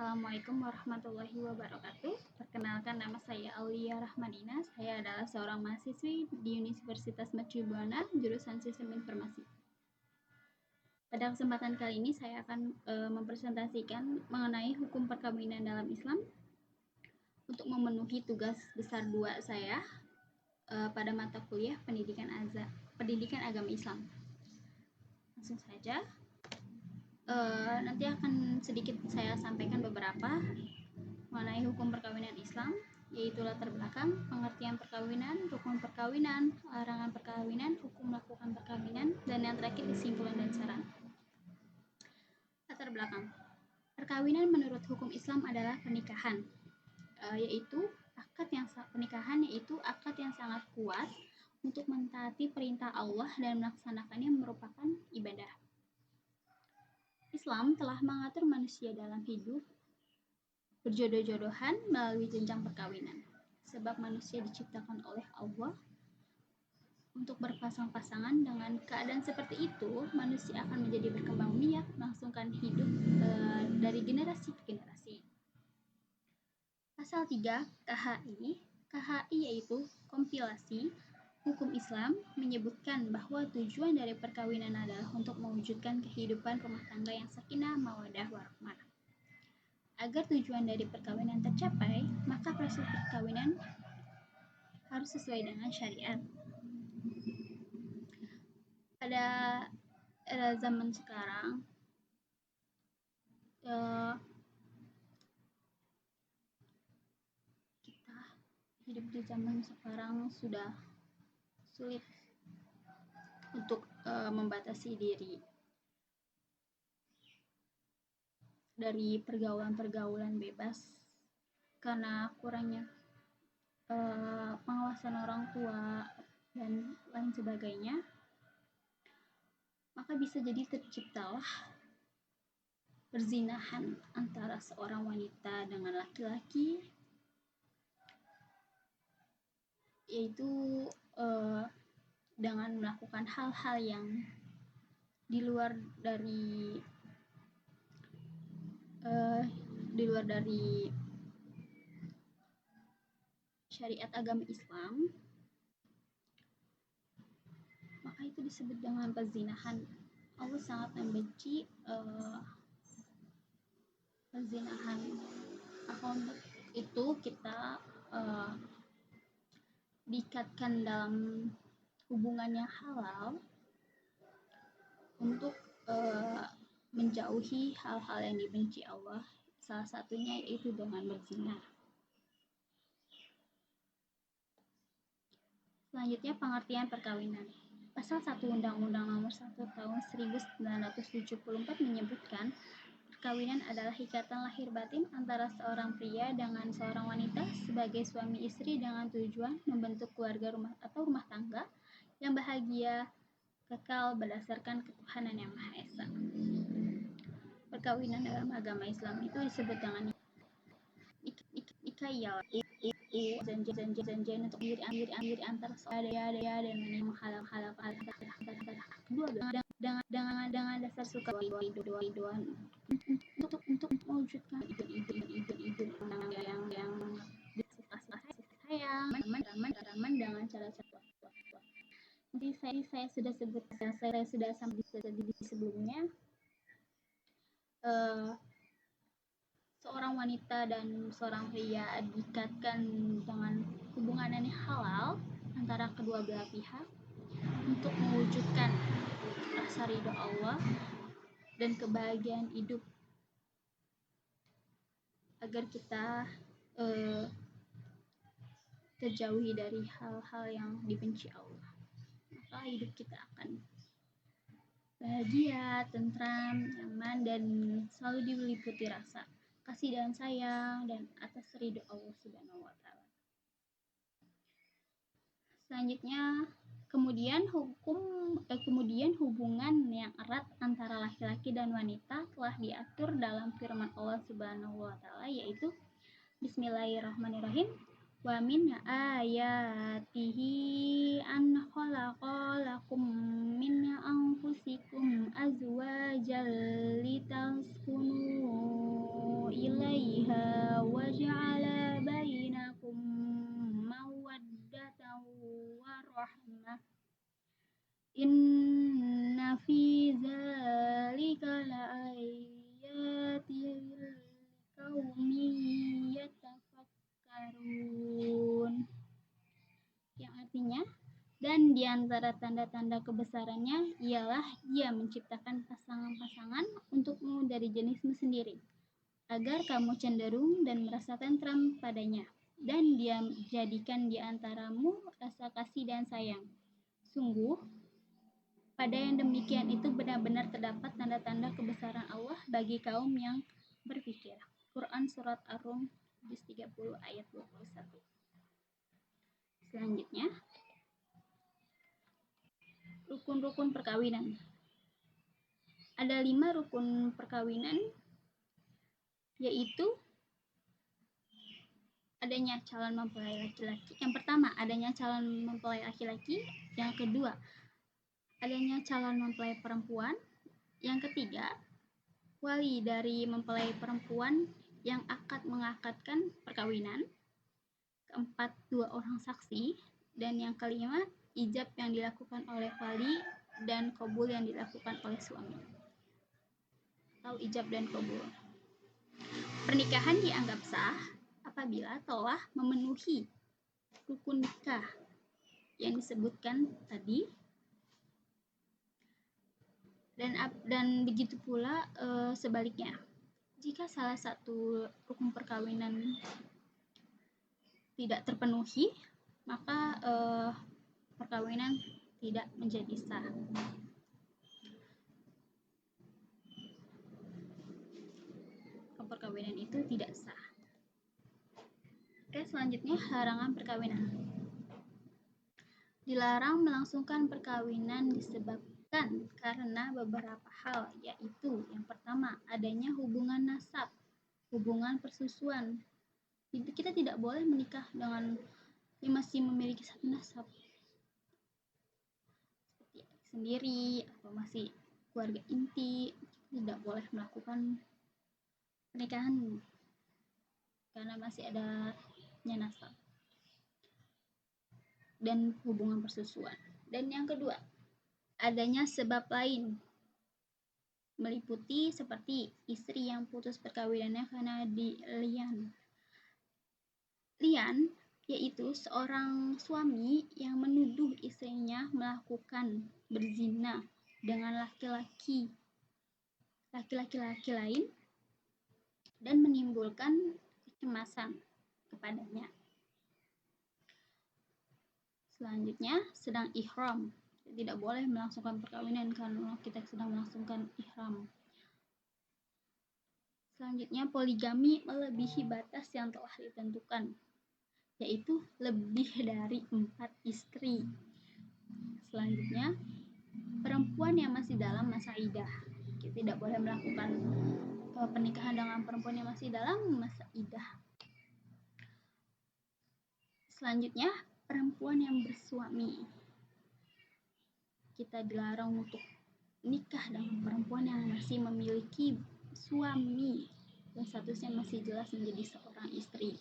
Assalamualaikum warahmatullahi wabarakatuh. Perkenalkan, nama saya Aulia Rahmanina. Saya adalah seorang mahasiswi di Universitas Mercu Buana, jurusan Sistem Informasi. Pada kesempatan kali ini saya akan mempresentasikan mengenai hukum perkawinan dalam Islam untuk memenuhi tugas besar 2 saya pada mata kuliah Pendidikan Agama Islam. Langsung saja. Nanti akan sedikit saya sampaikan beberapa mengenai hukum perkawinan Islam, yaitu latar belakang, pengertian perkawinan, rukun perkawinan, larangan perkawinan, hukum melakukan perkawinan, dan yang terakhir kesimpulan dan saran. Latar belakang. Perkawinan menurut hukum Islam adalah pernikahan, yaitu akad yang sangat kuat untuk mentaati perintah Allah dan melaksanakannya merupakan ibadah. Islam telah mengatur manusia dalam hidup berjodoh-jodohan melalui jenjang perkawinan. Sebab manusia diciptakan oleh Allah untuk berpasang-pasangan. Dengan keadaan seperti itu, manusia akan menjadi berkembang biak, melangsungkan hidup dari generasi ke generasi. Pasal 3 KHI yaitu kompilasi hukum Islam, menyebutkan bahwa tujuan dari perkawinan adalah untuk mewujudkan kehidupan rumah tangga yang sakinah, mawaddah, warahmah. Agar tujuan dari perkawinan tercapai, maka proses perkawinan harus sesuai dengan syariat. Pada era zaman sekarang, kita hidup di zaman sekarang sudah sulit untuk membatasi diri dari pergaulan-pergaulan bebas karena kurangnya pengawasan orang tua dan lain sebagainya. Maka bisa jadi terciptalah perzinahan antara seorang wanita dengan laki-laki, yaitu dengan melakukan hal-hal yang di luar dari syariat agama Islam, maka itu disebut dengan perzinahan. Allah sangat membenci perzinahan. Maka untuk itu kita diikatkan dalam hubungan yang halal untuk menjauhi hal-hal yang dibenci Allah. Salah satunya yaitu dengan berzina. Selanjutnya, pengertian perkawinan. Pasal 1 Undang-Undang Nomor 1 Tahun 1974 menyebutkan perkawinan adalah ikatan lahir batin antara seorang pria dengan seorang wanita sebagai suami istri dengan tujuan membentuk keluarga rumah tangga yang bahagia kekal berdasarkan ketuhanan yang Maha Esa. Perkawinan dalam agama Islam itu disebut dengan nikah, janjian untuk diri antara seorang dan menghalang kedua dengan dasar suka dua untuk mewujudkan ide yang sayang, teman dengan cara-cara. Jadi saya sudah sampaikan di sebelumnya, seorang wanita dan seorang pria diikatkan dengan hubungan yang halal antara kedua belah pihak untuk mewujudkan rasa ridho Allah dan kebahagiaan hidup, agar kita terjauhi dari hal-hal yang dibenci Allah. Maka hidup kita akan bahagia, tentram, nyaman, dan selalu diliputi rasa kasih dan sayang dan atas ridho Allah Subhanahu wa Ta'ala. Selanjutnya, kemudian hubungan yang erat antara laki-laki dan wanita telah diatur dalam firman Allah Subhanahu wa Ta'ala, yaitu Bismillahirrahmanirrahim. Wa min ayatihi an khalaqa lakum min anfusikum azwajan litaskunu ilaiha ja'ala bainakum mawaddatan wa rahmah inna fi dzalika laayatin liqaumin yatafakkarun, yang artinya, dan di antara tanda-tanda kebesarannya ialah Dia menciptakan pasangan-pasangan untukmu dari jenismu sendiri, agar kamu cenderung dan merasa tentram padanya, dan Dia jadikan di antaramu rasa kasih dan sayang. Sungguh, pada yang demikian itu benar-benar terdapat tanda-tanda kebesaran Allah bagi kaum yang berpikir. Quran Surat Ar-Rum, juz 30 ayat 21. Selanjutnya, rukun-rukun perkawinan. Ada 5 rukun perkawinan, yaitu adanya calon mempelai laki-laki. Yang pertama, adanya calon mempelai laki-laki. Yang kedua, adanya calon mempelai perempuan. Yang ketiga, wali dari mempelai perempuan yang akad mengakadkan perkawinan. Keempat, 2 orang saksi. Dan yang kelima, ijab yang dilakukan oleh wali dan qabul yang dilakukan oleh suami, atau ijab dan qabul. Pernikahan dianggap sah apabila telah memenuhi rukun nikah yang disebutkan tadi, dan begitu pula sebaliknya. Jika salah satu rukun perkawinan tidak terpenuhi, maka perkawinan tidak menjadi sah. Perkawinan itu tidak sah. Oke, selanjutnya larangan perkawinan. Dilarang melangsungkan perkawinan disebabkan karena beberapa hal, yaitu yang pertama, adanya hubungan nasab, hubungan persusuan. Kita tidak boleh menikah dengan yang masih memiliki satu nasab, seperti adik sendiri atau masih keluarga inti. Tidak boleh melakukan pernikahan karena masih adanya nasab dan hubungan persusuan. Dan yang kedua, adanya sebab lain, meliputi seperti istri yang putus perkawinannya karena lian. Lian yaitu seorang suami yang menuduh istrinya melakukan berzina dengan laki-laki lain dan menimbulkan kecemasan kepadanya. Selanjutnya, sedang ihram. Tidak boleh melangsungkan perkawinan karena kita sedang melangsungkan ihram. Selanjutnya, poligami melebihi batas yang telah ditentukan, yaitu lebih dari 4 istri. Selanjutnya, perempuan yang masih dalam masa iddah. Kita tidak boleh melakukan pernikahan dengan perempuan yang masih dalam masa iddah. Selanjutnya, perempuan yang bersuami. Kita dilarang untuk nikah dengan perempuan yang masih memiliki suami dan statusnya masih jelas menjadi seorang istri.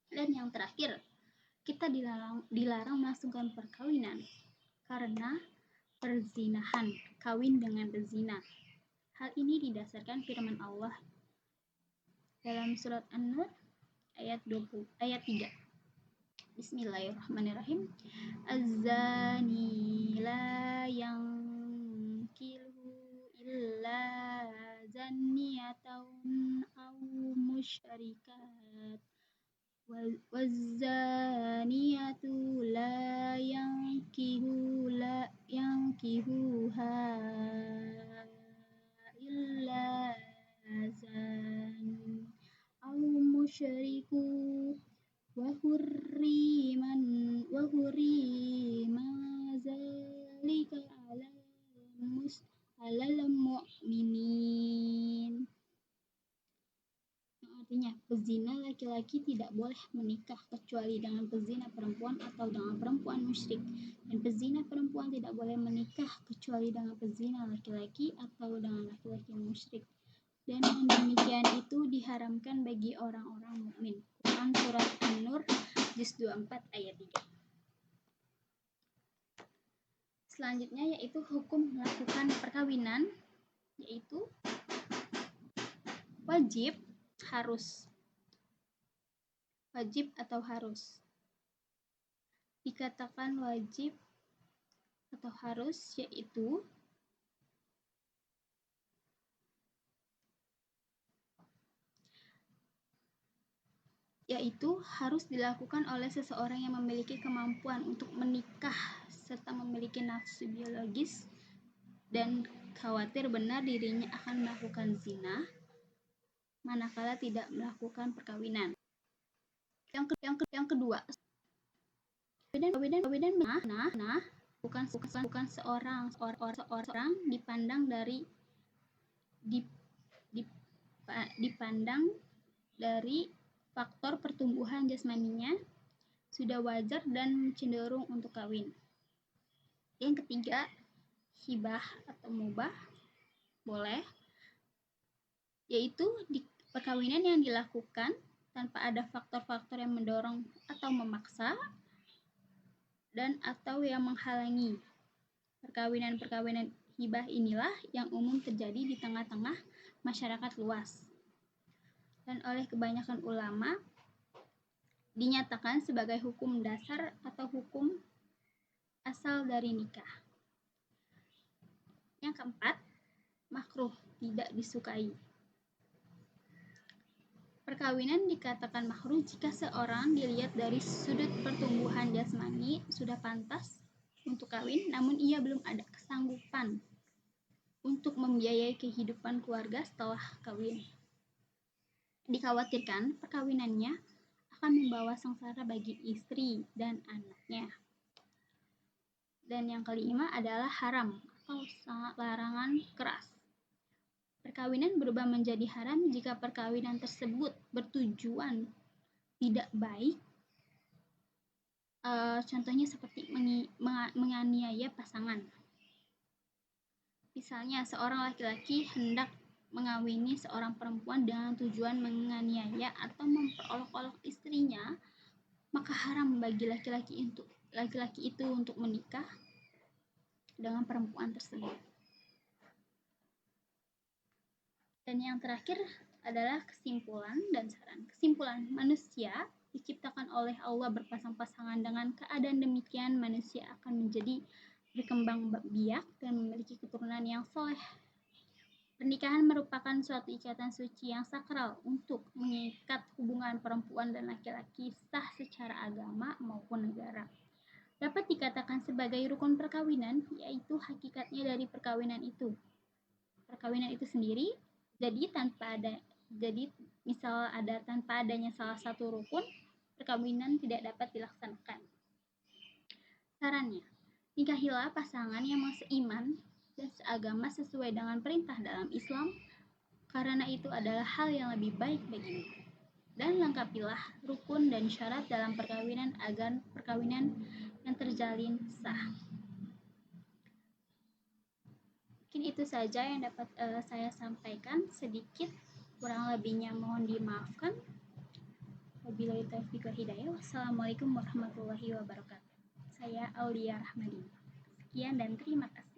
Dan yang terakhir, kita dilarang melangsungkan perkawinan karena perzinahan, kawin dengan berzina. Hal ini didasarkan firman Allah dalam surat An-Nur ayat 3. Bismillahirrahmanirrahim. Az-zani la yankihu illa zanniyatan aw musyrikat waz-zaniyatu la yankihuha illa zan aw musyriku wa hurrima zalika alal mu'minin. Yang artinya, pezina laki-laki tidak boleh menikah kecuali dengan pezina perempuan atau dengan perempuan musyrik, dan pezina perempuan tidak boleh menikah kecuali dengan pezina laki-laki atau dengan laki-laki musyrik. dan yang demikian itu diharamkan bagi orang-orang mukmin. Quran Surat An-Nur Juz 24 ayat 3. Selanjutnya yaitu hukum melakukan perkawinan, yaitu wajib atau harus. Dikatakan wajib atau harus yaitu harus dilakukan oleh seseorang yang memiliki kemampuan untuk menikah serta memiliki nafsu biologis dan khawatir benar dirinya akan melakukan zina manakala tidak melakukan perkawinan. Yang kedua, perkawinan bukan seorang dipandang dari faktor pertumbuhan jasmaninya sudah wajar dan cenderung untuk kawin. Yang ketiga, hibah atau mubah boleh, yaitu perkawinan yang dilakukan tanpa ada faktor-faktor yang mendorong atau memaksa dan atau yang menghalangi. Perkawinan hibah inilah yang umum terjadi di tengah-tengah masyarakat luas dan oleh kebanyakan ulama dinyatakan sebagai hukum dasar atau hukum asal dari nikah. Yang keempat, makruh, tidak disukai. Perkawinan dikatakan makruh jika seorang dilihat dari sudut pertumbuhan jasmani sudah pantas untuk kawin, namun ia belum ada kesanggupan untuk membiayai kehidupan keluarga setelah kawin. Dikhawatirkan perkawinannya akan membawa sengsara bagi istri dan anaknya. Dan yang kelima adalah haram atau larangan keras. Perkawinan berubah menjadi haram jika perkawinan tersebut bertujuan tidak baik. Contohnya seperti menganiaya pasangan. Misalnya seorang laki-laki hendak mengawini seorang perempuan dengan tujuan menganiaya atau memperolok-olok istrinya, maka haram bagi laki-laki itu untuk menikah dengan perempuan tersebut. Dan yang terakhir adalah kesimpulan dan saran. Kesimpulan, manusia diciptakan oleh Allah berpasang-pasangan. Dengan keadaan demikian, manusia akan menjadi berkembang biak dan memiliki keturunan yang soleh. Pernikahan merupakan suatu ikatan suci yang sakral untuk mengikat hubungan perempuan dan laki-laki sah secara agama maupun negara. Dapat dikatakan sebagai rukun perkawinan, yaitu hakikatnya dari perkawinan itu. Perkawinan itu sendiri, tanpa adanya salah satu rukun, perkawinan tidak dapat dilaksanakan. Sarannya, nikahilah pasangan yang seiman dan seagama sesuai dengan perintah dalam Islam, karena itu adalah hal yang lebih baik bagimu. Dan lengkapilah rukun dan syarat dalam perkawinan agar perkawinan yang terjalin sah. Mungkin itu saja yang dapat saya sampaikan, sedikit kurang lebihnya mohon dimaafkan. Wabillahi taufiq wal hidayah. Wassalamualaikum warahmatullahi wabarakatuh. Saya Aulia Rahmadina. Sekian dan terima kasih.